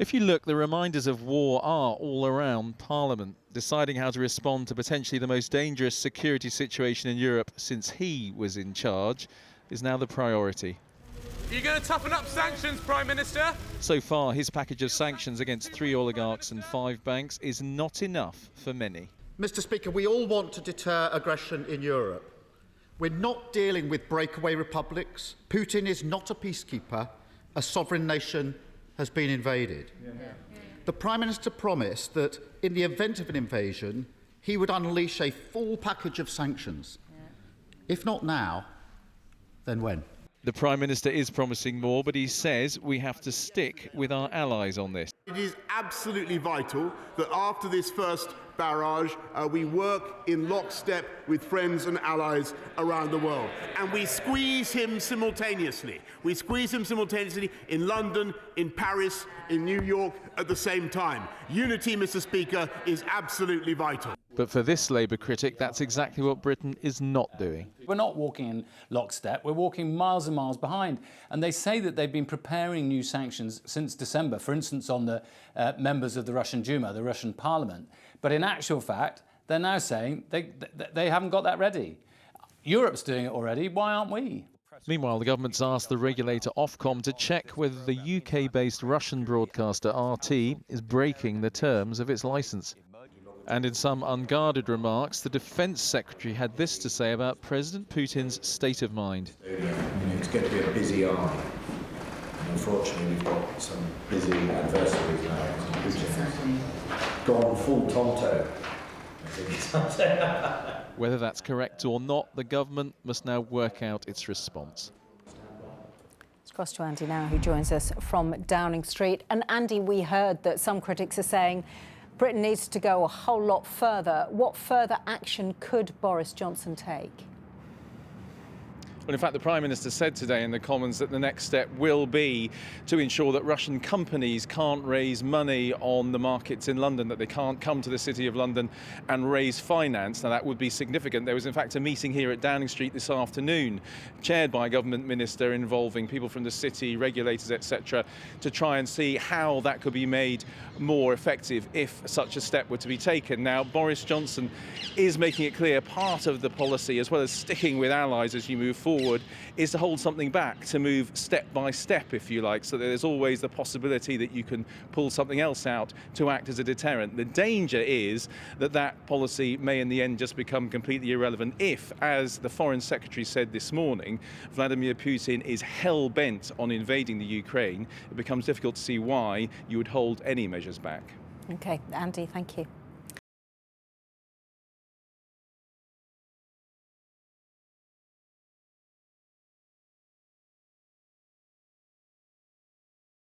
If you look, the reminders of war are all around Parliament. Deciding how to respond to potentially the most dangerous security situation in Europe since he was in charge is now the priority. Are you going to toughen up sanctions, Prime Minister? So far, his package of sanctions against 3 oligarchs and 5 banks is not enough for many. Mr. Speaker, we all want to deter aggression in Europe. We're not dealing with breakaway republics. Putin is not a peacekeeper. A sovereign nation has been invaded. The Prime Minister promised that in the event of an invasion, he would unleash a full package of sanctions. If not now, then when? The Prime Minister is promising more, but he says we have to stick with our allies on this. It is absolutely vital that after this first barrage, we work in lockstep with friends and allies around the world. And we squeeze him simultaneously. We squeeze him simultaneously in London, in Paris, in New York at the same time. Unity, Mr. Speaker, is absolutely vital. But for this Labour critic, that's exactly what Britain is not doing. We're not walking in lockstep, we're walking miles and miles behind. And they say that they've been preparing new sanctions since December, for instance, on the members of the Russian Duma, the Russian parliament. But in actual fact, they're now saying they haven't got that ready. Europe's doing it already, why aren't we? Meanwhile, the government's asked the regulator Ofcom to check whether the UK-based Russian broadcaster RT is breaking the terms of its licence. And in some unguarded remarks, the Defence Secretary had this to say about President Putin's state of mind. It's going to be a busy army. Unfortunately, we've got some busy adversaries now. Putin's gone full Tonto, I think. Whether that's correct or not, the government must now work out its response. Let's cross to Andy now, who joins us from Downing Street. And Andy, we heard that some critics are saying Britain needs to go a whole lot further. What further action could Boris Johnson take? Well, in fact, the Prime Minister said today in the Commons that the next step will be to ensure that Russian companies can't raise money on the markets in London, that they can't come to the City of London and raise finance. Now, that would be significant. There was, in fact, a meeting here at Downing Street this afternoon, chaired by a government minister involving people from the city, regulators, etc., to try and see how that could be made more effective if such a step were to be taken. Now, Boris Johnson is making it clear part of the policy, as well as sticking with allies as you move forward, is to hold something back, to move step by step, if you like, so that there's always the possibility that you can pull something else out to act as a deterrent. The danger is that that policy may in the end just become completely irrelevant if, as the Foreign Secretary said this morning, Vladimir Putin is hell-bent on invading the Ukraine. It becomes difficult to see why you would hold any measures back. OK, Andy, thank you.